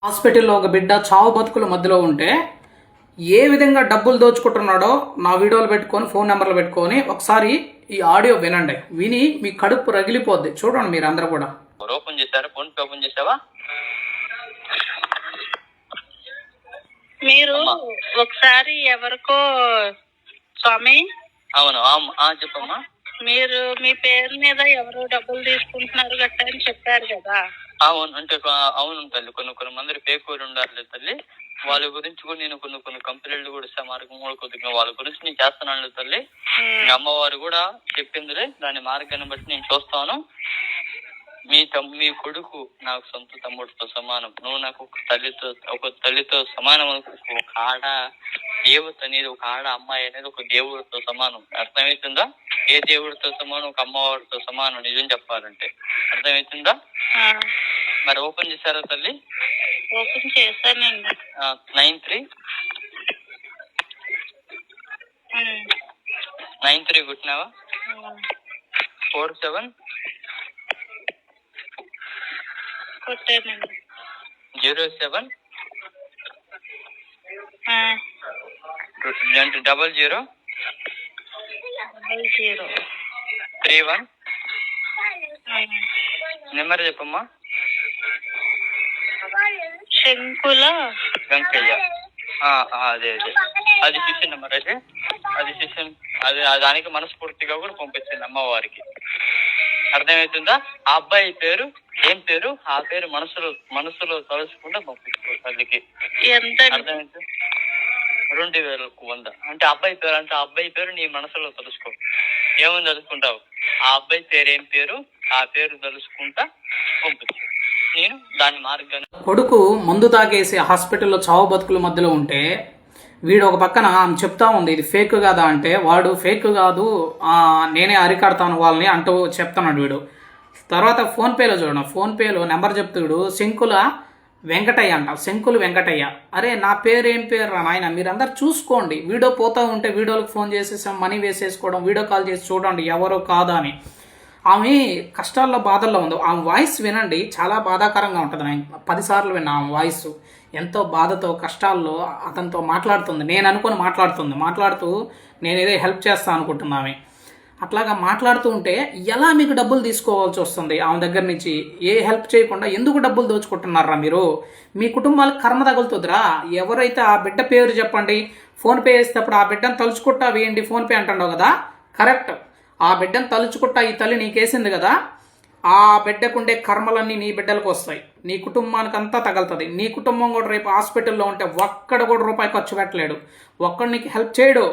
హాస్పిటల్లో ఒక బిడ్డ చావు బతుకుల మధ్యలో ఉంటే ఏ విధంగా డబ్బులు దోచుకుంటున్నాడో నా వీడియోలు పెట్టుకొని ఫోన్ నెంబర్లు పెట్టుకొని ఒకసారి ఈ ఆడియో వినండి. విని మీ కడుపు రగిలిపోద్ది. చూడండి మీరు అందరూ కూడా. ఓపెన్ చేశారా? ఫోన్ పే ఓపెన్ చేసావా? మీరు ఒకసారి ఎవరికో స్వామి అవును చెప్పమ్మా. మీరు మీ పేరు మీద ఎవరు డబ్బులు తీసుకుంటున్నారు గట్ట అని చెప్పారు కదా. అవును అంటే అవును తల్లి, కొన్ని మంది పేకూరు ఉండాలి తల్లి. వాళ్ళ గురించి కూడా నేను కొన్ని కంప్లైంట్లు కూడా ఇస్తా మార్గం కూడా కొద్దిగా వాళ్ళ గురించి నేను చేస్తున్నాను తల్లి. అమ్మవారు కూడా చెప్పిందిలే, దాని మార్గాన్ని బట్టి నేను చూస్తాను. మీ కొడుకు నాకు సొంత తమ్ముడితో సమానం. నువ్వు నాకు ఒక తల్లితో సమానం. ఒక ఆడ దేవత అనేది, ఒక ఆడ అమ్మాయి అనేది ఒక దేవుడితో సమానం. అర్థమవుతుందా? ఏ దేవుడితో సమానం? ఒక అమ్మవారితో సమానం. నిజం చెప్పాలంటే అర్థమవుతుందా? మరి ఓపెన్ చేశారా తల్లి? ఓపెన్ చేశానండి. 93 కొట్టినావా? 47 కొట్టానండి. 07 00 31 నెంబర్ చెప్పమ్మా. శంకుల వెంకయ్య. అదే అది శిష్యన్ నెంబర్. అయితే అది శిష్యన్, అది దానికి మనస్ఫూర్తిగా కూడా పంపించింది అమ్మవారికి. అర్థమవుతుందా? ఆ అబ్బాయి పేరు ఏం పేరు? ఆ పేరు మనసులో తలుచుకుంటే పంపించుకో తల్లికి. అర్థమైంది? 2100 అంటే అబ్బాయి పేరు, అంటే ఆ అబ్బాయి పేరు నీ మనసులో తలుచుకో. ఏమని తలుచుకుంటావు? ఆ అబ్బాయి పేరు ఏం పేరు? ఆ పేరు తలుచుకుంటా పంపించు. నేను దాని మార్గాన్ని. కొడుకు మందు తాగేసి హాస్పిటల్లో చావు బతుకుల మధ్యలో ఉంటే వీడు ఒక పక్కన ఆమె చెప్తా ఉంది ఇది ఫేక్ కాదా అంటే, వాడు ఫేక్ కాదు నేనే అరికడతాను వాళ్ళని అంటూ చెప్తున్నాడు వీడు. తర్వాత ఫోన్పేలో చూడండి, ఫోన్పేలో నెంబర్ చెప్తాడు శంకుల వెంకటయ్య అంట. శంకులు వెంకటయ్య. అరే నా పేరు ఏం పేరు రా నాయన, మీరందరూ చూసుకోండి. వీడియో పోతూ ఉంటే వీడియోలకు ఫోన్ చేసేసాం, మనీ వేసేసుకోవడం, వీడియో కాల్ చేసి చూడండి ఎవరో కాదా అని. ఆమె కష్టాల్లో బాధల్లో ఉంది. ఆమె వాయిస్ వినండి, చాలా బాధాకరంగా ఉంటుంది. నేను 10 సార్లు విన్నా ఆమె వాయిస్. ఎంతో బాధతో కష్టాల్లో అతనితో మాట్లాడుతుంది. నేను అనుకుని మాట్లాడుతూ నేను ఏదో హెల్ప్ చేస్తాను అనుకుంటున్నా ఆమె. అట్లాగా మాట్లాడుతూ ఉంటే ఎలా మీకు డబ్బులు తీసుకోవాల్సి వస్తుంది ఆమె దగ్గర నుంచి? ఏ హెల్ప్ చేయకుండా ఎందుకు డబ్బులు దోచుకుంటున్నారా మీరు? మీ కుటుంబాలకు కర్మ తగులుతుందిరా. ఎవరైతే ఆ బిడ్డ పేరు చెప్పండి, ఫోన్పే వేసేటప్పుడు ఆ బిడ్డను తలుచుకుంటా వేయండి ఫోన్పే అంటున్నావు కదా, కరెక్ట్. ఆ బిడ్డను తలుచుకుంటా ఈ తల్లి నీకేసింది కదా, ఆ బిడ్డకుండే కర్మలన్నీ నీ బిడ్డలకు వస్తాయి. నీ కుటుంబానికి అంతా తగులుతుంది. నీ కుటుంబం కూడా రేపు హాస్పిటల్లో ఉంటే ఒక్కడ కూడా రూపాయి ఖర్చు పెట్టలేడు, ఒక్కడు నీకు హెల్ప్ చేయడు.